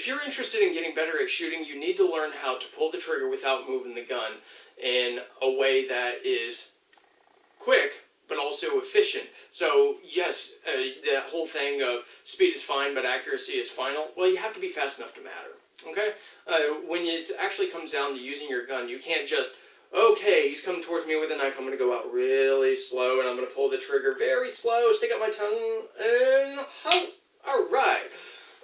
if you're interested in getting better at shooting, you need to learn how to pull the trigger without moving the gun in a way that is quick, but also efficient. So yes, the whole thing of speed is fine, but accuracy is final. Well, you have to be fast enough to matter. Okay? When it actually comes down to using your gun, you can't just, okay, he's coming towards me with a knife, I'm going to go out really slow, and I'm going to pull the trigger very slow, stick out my tongue, and ho! Alright.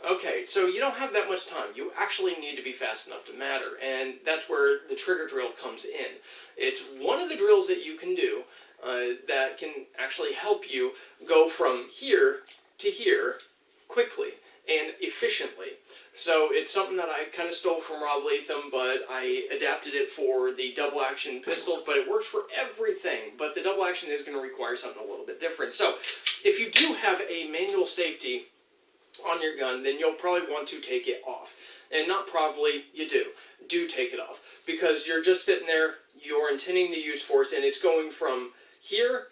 Okay, so you don't have that much time. You actually need to be fast enough to matter, and that's where the trigger drill comes in. It's one of the drills that you can do that can actually help you go from here to here quickly and efficiently. So it's something that I kind of stole from Rob Latham, but I adapted it for the double action pistols, but it works for everything. But the double action is going to require something a little bit different. So if you do have a manual safety on your gun, then you'll probably want to take it off. And not probably, you do. Do take it off. Because you're just sitting there, you're intending to use force, and it's going from here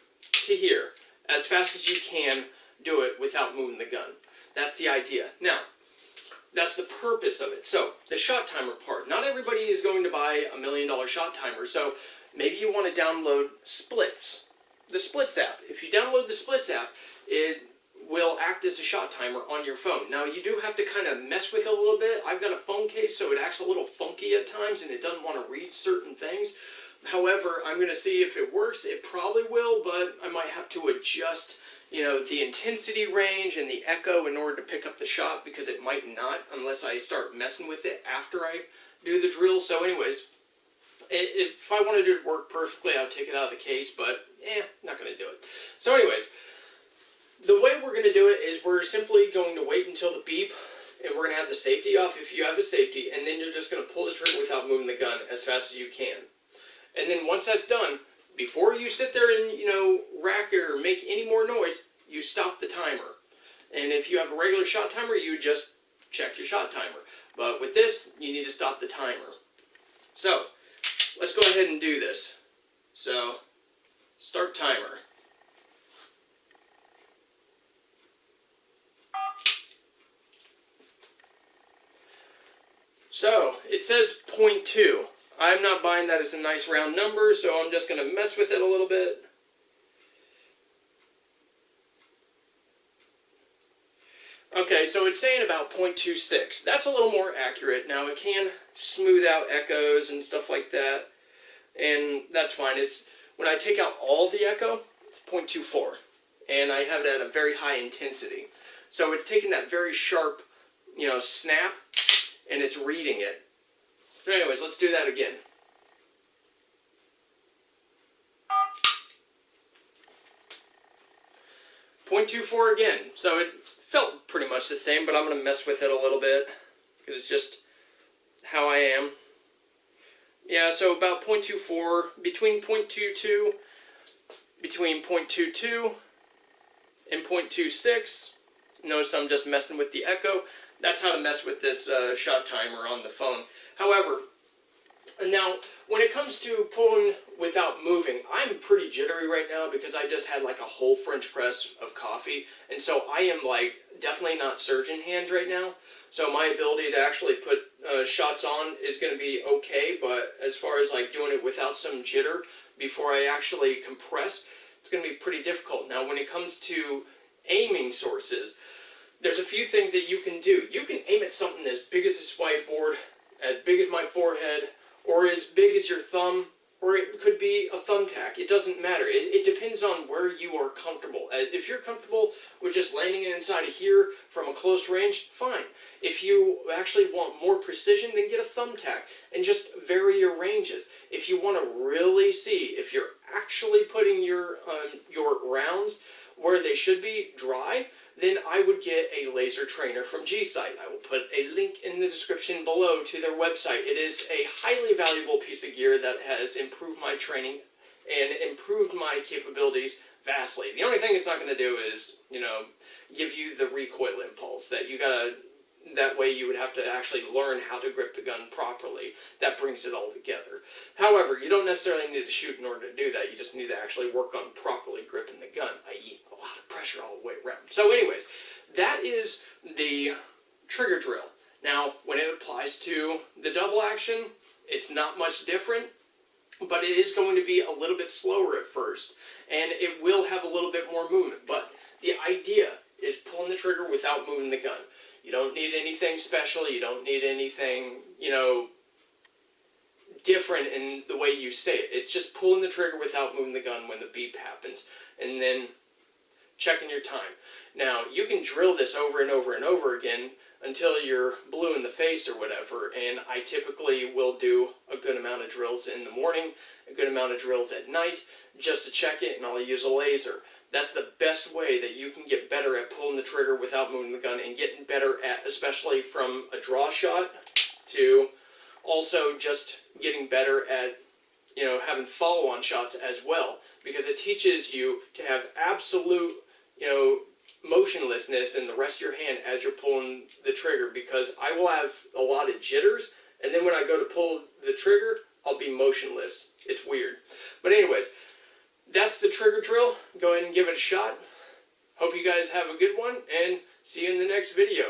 to here. As fast as you can, do it without moving the gun. That's the idea. Now, that's the purpose of it. So, the shot timer part. Not everybody is going to buy $1 million shot timer, so maybe you want to download Splits. The Splits app. If you download the Splits app, it will act as a shot timer on your phone. Now, you do have to kind of mess with it a little bit. I've got a phone case, so it acts a little funky at times, and it doesn't want to read certain things. However, I'm going to see if it works. It probably will, but I might have to adjust, the intensity range and the echo in order to pick up the shot, because it might not unless I start messing with it after I do the drill. So anyways, if I wanted it to work perfectly, I would take it out of the case, but not going to do it. So anyways, the way we're going to do it is we're simply going to wait until the beep, and we're going to have the safety off if you have a safety, and then you're just going to pull the trigger without moving the gun as fast as you can. And then once that's done, before you sit there and, rack or make any more noise, you stop the timer. And if you have a regular shot timer, you just check your shot timer. But with this, you need to stop the timer. So, let's go ahead and do this. So, start timer. So, it says 0.2. I'm not buying that as a nice round number, so I'm just going to mess with it a little bit. Okay, so it's saying about 0.26. That's a little more accurate. Now, it can smooth out echoes and stuff like that, and that's fine. It's when I take out all the echo, it's 0.24, and I have it at a very high intensity. So it's taking that very sharp, snap, and it's reading it. So anyways, let's do that again. .24 again. So it felt pretty much the same, but I'm going to mess with it a little bit, because it's just how I am. Yeah, so about 0.24, between 0.22 and 0.26. Notice I'm just messing with the echo. That's how to mess with this shot timer on the phone. However, now, when it comes to pulling without moving, I'm pretty jittery right now because I just had like a whole French press of coffee, and so I am definitely not surgeon hands right now. So my ability to actually put shots on is going to be okay, but as far as doing it without some jitter before I actually compress, it's going to be pretty difficult. Now, when it comes to aiming sources, there's a few things that you can do. You can aim at something as big as this whiteboard, as big as my forehead, or as big as your thumb, or it could be a thumbtack. It doesn't matter. It depends on where you are comfortable. If you're comfortable with just landing it inside of here from a close range, fine. If you actually want more precision, then get a thumbtack and just vary your ranges. If you want to really see if you're actually putting your rounds where they should be dry, then I would get a laser trainer from G-Sight. I will put a link in the description below to their website. It is a highly valuable piece of gear that has improved my training and improved my capabilities vastly. The only thing it's not going to do is, give you the recoil impulse that you gotta. That way you would have to actually learn how to grip the gun properly. That brings it all together. However, you don't necessarily need to shoot in order to do that. You just need to actually work on properly gripping the gun, i.e. a lot of pressure all the way around. So anyways, that is the trigger drill. Now, when it applies to the double action, it's not much different, but it is going to be a little bit slower at first, and it will have a little bit more movement. But the idea is pulling the trigger without moving the gun. You don't need anything special. You don't need anything, different in the way you say it. It's just pulling the trigger without moving the gun when the beep happens, and then checking your time. Now, you can drill this over and over and over again until you're blue in the face or whatever, and I typically will do a good amount of drills in the morning, a good amount of drills at night, just to check it, and I'll use a laser. That's the best way that you can get better at pulling the trigger without moving the gun, and getting better at, especially from a draw shot, to also just getting better at, having follow-on shots as well, because it teaches you to have absolute, motionlessness in the rest of your hand as you're pulling the trigger, because I will have a lot of jitters, and then when I go to pull the trigger, I'll be motionless. It's weird. But anyways, that's the trigger drill. Go ahead and give it a shot. Hope you guys have a good one, and see you in the next video.